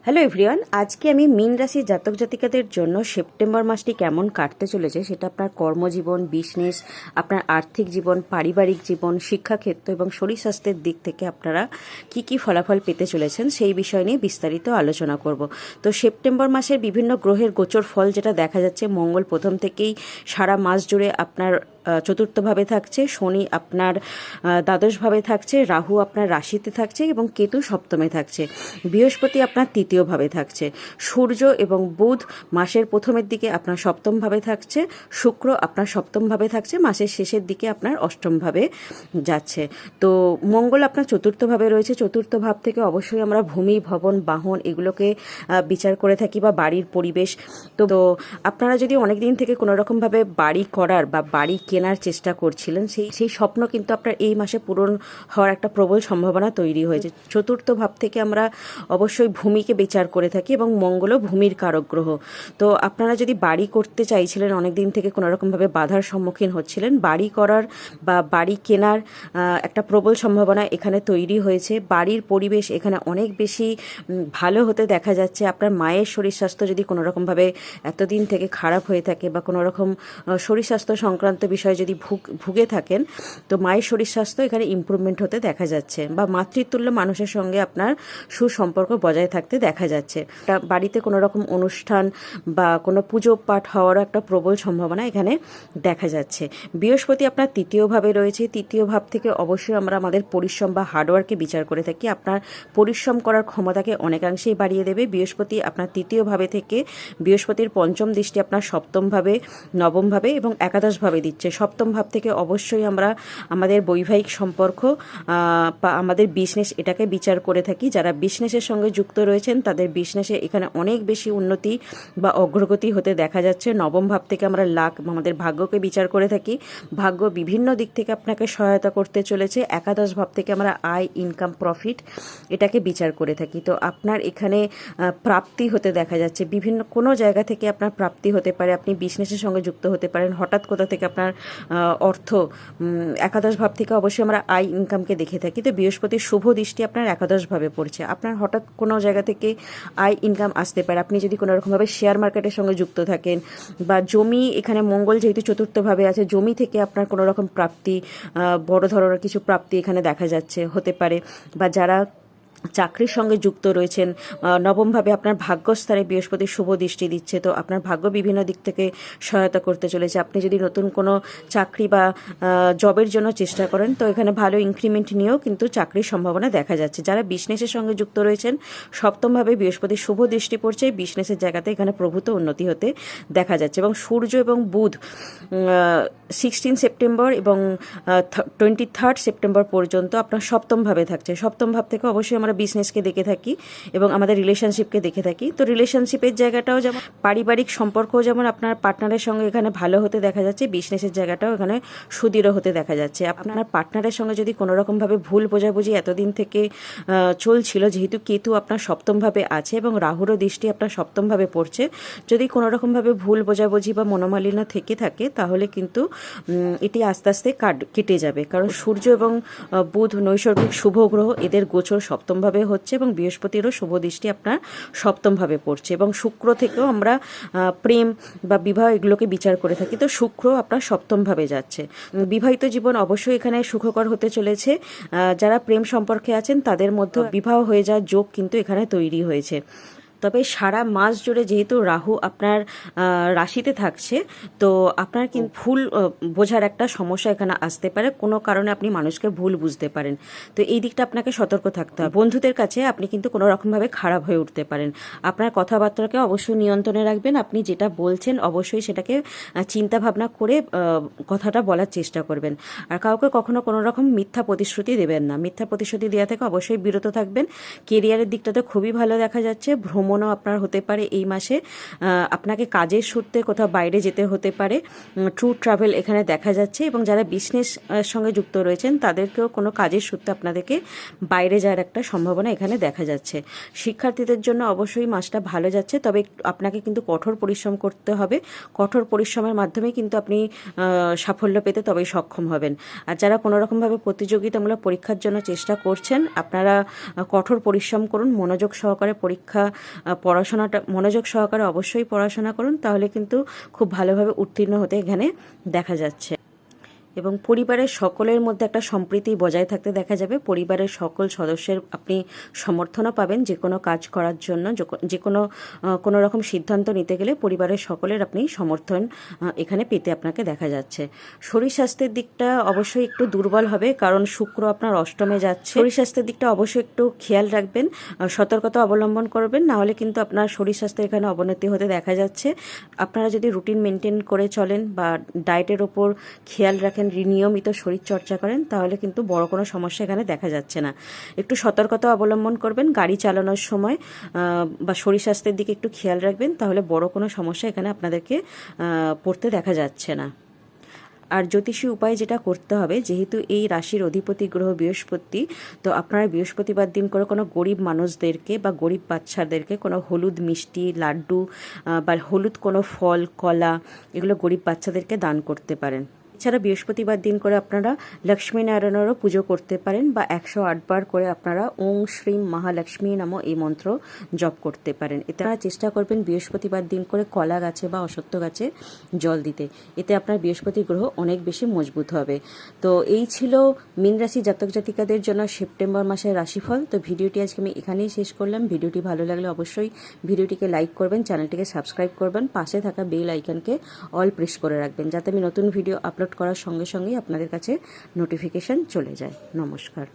Hello everyone, আজকে আমি মীন রাশির জাতক জাতিকাদের জন্য সেপ্টেম্বর মাসটি কেমন কাটতে চলেছে সেটা আপনার কর্মজীবন, বিজনেস, আপনার আর্থিক জীবন, পারিবারিক জীবন, শিক্ষাক্ষেত্র এবং শরীর স্বাস্থ্যের দিক থেকে আপনারা কি কি ফলাফল পেতে চলেছেন সেই বিষয় নিয়ে বিস্তারিত আলোচনা করব। তো সেপ্টেম্বর মাসের বিভিন্ন গ্রহের গোচর ফল যেটা দেখা যাচ্ছে, মঙ্গল প্রথম থেকেই সারা মাস জুড়ে আপনার চতুর্থভাবে থাকছে, শনি আপনার দ্বাদশভাবে থাকছে, রাহু আপনার রাশিতে থাকছে এবং কেতু সপ্তমে থাকছে, বৃহস্পতি আপনার তৃতীয়ভাবে থাকছে, সূর্য এবং বুধ মাসের প্রথমের দিকে আপনার সপ্তমভাবে থাকছে, শুক্র আপনার সপ্তমভাবে থাকছে, মাসের শেষের দিকে আপনার অষ্টমভাবে যাচ্ছে। তো মঙ্গল আপনার চতুর্থভাবে রয়েছে। চতুর্থ ভাব থেকে অবশ্যই আমরা ভূমি, ভবন, বাহন এগুলোকে বিচার করে থাকি বা বাড়ির পরিবেশ। তো আপনারা যদি অনেক দিন থেকে কোনো রকমভাবে বাড়ি করার বা বাড়ি কেনার চেষ্টা করছিলেন, সেই স্বপ্ন কিন্তু আপনার এই মাসে পূরণ হওয়ার একটা প্রবল সম্ভাবনা তৈরি হয়েছে। চতুর্থ ভাব থেকে আমরা অবশ্যই ভূমিকে বিচার করে থাকি এবং মঙ্গলও ভূমির কারক গ্রহ। তো আপনারা যদি বাড়ি করতে চাইছিলেন, অনেক দিন থেকে কোনো রকমভাবে বাধার সম্মুখীন হচ্ছিলেন, বাড়ি করার বা বাড়ি কেনার একটা প্রবল সম্ভাবনা এখানে তৈরি হয়েছে। বাড়ির পরিবেশ এখানে অনেক বেশি ভালো হতে দেখা যাচ্ছে। আপনার মায়ের শরীর স্বাস্থ্য যদি কোনো রকমভাবে এতদিন থেকে খারাপ হয়ে থাকে বা কোনো রকম শরীর স্বাস্থ্য সংক্রান্ত বিষয়ে যদি ভুগে থাকেন, তো মায়ের শরীর স্বাস্থ্য এখানে ইমপ্রুভমেন্ট হতে দেখা যাচ্ছে বা মাতৃতুল্য মানুষের সঙ্গে আপনার সুসম্পর্ক বজায় থাকতে দেখা যাচ্ছে। বাড়িতে কোনো রকম অনুষ্ঠান বা কোনো পুজো পাঠ হওয়ারও একটা প্রবল সম্ভাবনা এখানে দেখা যাচ্ছে। বৃহস্পতি আপনার তৃতীয়ভাবে রয়েছে। তৃতীয় ভাব থেকে অবশ্যই আমরা আমাদের পরিশ্রম বা হার্ডওয়ার্ককে বিচার করে থাকি। আপনার পরিশ্রম করার ক্ষমতাকে অনেকাংশেই বাড়িয়ে দেবে। বৃহস্পতি আপনার তৃতীয় ভাবে থেকে বৃহস্পতির পঞ্চম দৃষ্টি আপনার সপ্তম ভাবে, নবম ভাবে এবং একাদশ ভাবে দিচ্ছে। সপ্তম ভাব থেকে অবশ্যই আমরা আমাদের বৈবাহিক সম্পর্ক বা আমাদের বিজনেস এটাকে বিচার করে থাকি। যারা বিজনেসের সঙ্গে যুক্ত রয়েছেন তাদের বিজনেসে এখানে অনেক বেশি উন্নতি বা অগ্রগতি হতে দেখা যাচ্ছে। নবম ভাব থেকে আমরা লাক আমাদের ভাগ্যকে বিচার করে থাকি। ভাগ্য বিভিন্ন দিক থেকে আপনাকে সহায়তা করতে চলেছে। একাদশ ভাব থেকে আমরা আয়, ইনকাম, প্রফিট এটাকে বিচার করে থাকি। তো আপনার এখানে প্রাপ্তি হতে দেখা যাচ্ছে। বিভিন্ন কোনো জায়গা থেকে আপনার প্রাপ্তি হতে পারে, আপনি বিজনেসের সঙ্গে যুক্ত হতে পারেন, হঠাৎ কোথা থেকে আপনার অর্থ। একাদশ ভাব থেকে অবশ্যই আমরা আয়, ইনকামকে দেখে থাকি। তো বৃহস্পতির শুভ দৃষ্টি আপনার একাদশ ভাবে পড়ছে। আপনার হঠাৎ কোনো জায়গা থেকে আয়, ইনকাম আসতে পারে। আপনি যদি কোনো রকমভাবে শেয়ার মার্কেটের সঙ্গে যুক্ত থাকেন বা জমি, এখানে মঙ্গল যেহেতু চতুর্থভাবে আছে, জমি থেকে আপনার কোনো রকম প্রাপ্তি, বড় ধরনের কিছু প্রাপ্তি এখানে দেখা যাচ্ছে হতে পারে। বা যারা চাকরির সঙ্গে যুক্ত রয়েছেন, নবমভাবে আপনার ভাগ্যস্থানে বৃহস্পতি শুভ দৃষ্টি দিচ্ছে। তো আপনার ভাগ্য বিভিন্ন দিক থেকে সহায়তা করতে চলেছে। আপনি যদি নতুন কোনো চাকরি বা জবের জন্য চেষ্টা করেন, তো এখানে ভালো ইনক্রিমেন্ট নিয়েও কিন্তু চাকরির সম্ভাবনা দেখা যাচ্ছে। যারা বিজনেসের সঙ্গে যুক্ত রয়েছেন, সপ্তমভাবে বৃহস্পতি শুভ দৃষ্টি পড়ছে। বিজনেসের জায়গাতে এখানে প্রভূত উন্নতি হতে দেখা যাচ্ছে। এবং সূর্য এবং বুধ 16 সেপ্টেম্বর এবং 23 সেপ্টেম্বর পর্যন্ত আপনার সপ্তমভাবে থাকছে। সপ্তম ভাব থেকে অবশ্যই আমরা বিজনেসকে দেখে থাকি এবং আমাদের রিলেশনশিপকে দেখে থাকি। তো রিলেশনশিপের জায়গাটাও যেমন, পারিবারিক সম্পর্কও যেমন আপনার পার্টনারের সঙ্গে এখানে ভালো হতে দেখা যাচ্ছে, বিজনেসের জায়গাটাও এখানে সুদৃঢ় হতে দেখা যাচ্ছে। আপনার পার্টনারের সঙ্গে যদি কোনো রকমভাবে ভুল বোঝাবুঝি এতদিন থেকে চলছিল, যেহেতু কেতু আপনার সপ্তমভাবে আছে এবং রাহুরও দৃষ্টি আপনার সপ্তমভাবে পড়ছে, যদি কোনো রকমভাবে ভুল বোঝাবুঝি বা মনোমালিন্য থেকে থাকে, তাহলে কিন্তু এটি আস্তে আস্তে কেটে যাবে। কারণ সূর্য এবং বুধ নৈসর্গিক শুভ গ্রহ, এদের গোচর সপ্তমভাবে হচ্ছে এবং বৃহস্পতিরও শুভ দৃষ্টি আপনার সপ্তমভাবে পড়ছে। এবং শুক্র থেকেও আমরা প্রেম বা বিবাহ এগুলোকে বিচার করে থাকি। তো শুক্র আপনার সপ্তমভাবে যাচ্ছে। বিবাহিত জীবন অবশ্যই এখানে সুখকর হতে চলেছে। যারা প্রেম সম্পর্কে আছেন তাদের মধ্যে বিবাহ হয়ে যাওয়ার যোগ কিন্তু এখানে তৈরি হয়েছে। তবে সারা মাস জুড়ে যেহেতু রাহু আপনার রাশিতে থাকছে, তো আপনার কিন্তু ভুল বোঝার একটা সমস্যা এখানে আসতে পারে। কোনো কারণে আপনি মানুষকে ভুল বুঝতে পারেন। তো এই দিকটা আপনাকে সতর্ক থাকতে হবে। বন্ধুদের কাছে আপনি কিন্তু কোনো রকমভাবে খারাপ হয়ে উঠতে পারেন। আপনার কথাবার্তাকে অবশ্যই নিয়ন্ত্রণে রাখবেন। আপনি যেটা বলছেন অবশ্যই সেটাকে চিন্তা ভাবনা করে কথাটা বলার চেষ্টা করবেন। আর কাউকে কখনো কোনো রকম মিথ্যা প্রতিশ্রুতি দেবেন না। মিথ্যা প্রতিশ্রুতি দেওয়া থেকে অবশ্যই বিরত থাকবেন। কেরিয়ারের দিকটাতে খুবই ভালো দেখা যাচ্ছে। ভ্রমণ ভ্রমণও আপনার হতে পারে এই মাসে। আপনাকে কাজের সূত্রে কোথাও বাইরে যেতে হতে পারে, ট্যুর ট্রাভেল এখানে দেখা যাচ্ছে। এবং যারা বিজনেস সঙ্গে যুক্ত রয়েছেন তাদেরকেও কোনো কাজের সূত্রে আপনাদেরকে বাইরে যাওয়ার একটা সম্ভাবনা এখানে দেখা যাচ্ছে। শিক্ষার্থীদের জন্য অবশ্যই মাসটা ভালো যাচ্ছে, তবে আপনাকে কিন্তু কঠোর পরিশ্রম করতে হবে। কঠোর পরিশ্রমের মাধ্যমে কিন্তু আপনি সাফল্য পেতে তবেই সক্ষম হবেন। আর যারা কোনো রকমভাবে প্রতিযোগিতামূলক পরীক্ষার জন্য চেষ্টা করছেন, আপনারা কঠোর পরিশ্রম করুন, মনোযোগ সহকারে পড়াশোনাটা মনোযোগ সহকারে অবশ্যই পড়াশোনা করুন, তাহলে কিন্তু খুব ভালোভাবে উত্তীর্ণ হতে এখানে দেখা যাচ্ছে। এবং পরিবারের সকলের মধ্যে একটা সম্প্রীতি বজায় থাকতে দেখা যাবে। পরিবারের সকল সদস্যের আপনি সমর্থনও পাবেন যে কোনো কাজ করার জন্য। যে কোনো রকম সিদ্ধান্ত নিতে গেলে পরিবারের সকলের আপনি সমর্থন এখানে পেতে আপনাকে দেখা যাচ্ছে। শরীর স্বাস্থ্যের দিকটা অবশ্যই একটু দুর্বল হবে, কারণ শুক্র আপনার অষ্টমে যাচ্ছে। শরীর স্বাস্থ্যের দিকটা অবশ্যই একটু খেয়াল রাখবেন, সতর্কতা অবলম্বন করবেন, না হলে কিন্তু আপনার শরীর স্বাস্থ্যের এখানে অবনতি হতে দেখা যাচ্ছে। আপনারা যদি রুটিন মেনটেন করে চলেন বা ডায়েটের ওপর খেয়াল রাখেন, নিয়মিত শরীর চর্চা করেন, তাহলে কিন্তু বড় কোনো সমস্যা এখানে দেখা যাচ্ছে না। একটু সতর্কতা অবলম্বন করবেন গাড়ি চালানোর সময়, বা শরীর স্বাস্থ্যের দিকে একটু খেয়াল রাখবেন, তাহলে বড় কোনো সমস্যা এখানে আপনাদেরকে পড়তে দেখা যাচ্ছে না। আর জ্যোতিষী উপায় যেটা করতে হবে, যেহেতু এই রাশির অধিপতি গ্রহ বৃহস্পতি, তো আপনারা বৃহস্পতিবার দিন করে কোনো গরিব মানুষদেরকে বা গরিব বাচ্চাদেরকে কোনো হলুদ মিষ্টি, লাড্ডু বা হলুদ কোনো ফল, কলা, এগুলো গরিব বাচ্চাদেরকে দান করতে পারেন। এছাড়া বৃহস্পতিবার দিন করে আপনারা লক্ষ্মীনারায়ণেরও পুজো করতে পারেন, বা 108 বার করে আপনারা ওং শ্রীম মহালক্ষ্মী নামক এই মন্ত্র জপ করতে পারেন। এতে আপনারা চেষ্টা করবেন বৃহস্পতিবার দিন করে কলা গাছে বা অশ্বত্থ গাছে জল দিতে। এতে আপনার বৃহস্পতি গ্রহ অনেক বেশি মজবুত হবে। তো এই ছিল মীন রাশি জাতক জাতিকাদের জন্য সেপ্টেম্বর মাসের রাশিফল। তো ভিডিওটি আজকে আমি এখানেই শেষ করলাম। ভিডিওটি ভালো লাগলে অবশ্যই ভিডিওটিকে লাইক করবেন, চ্যানেলটিকে সাবস্ক্রাইব করবেন, পাশে থাকা বেল আইকনকে অল প্রেস করে রাখবেন, যাতে আমি নতুন ভিডিও আপলোড করার সঙ্গে সঙ্গেই আপনাদের কাছে নোটিফিকেশন চলে যায়। নমস্কার।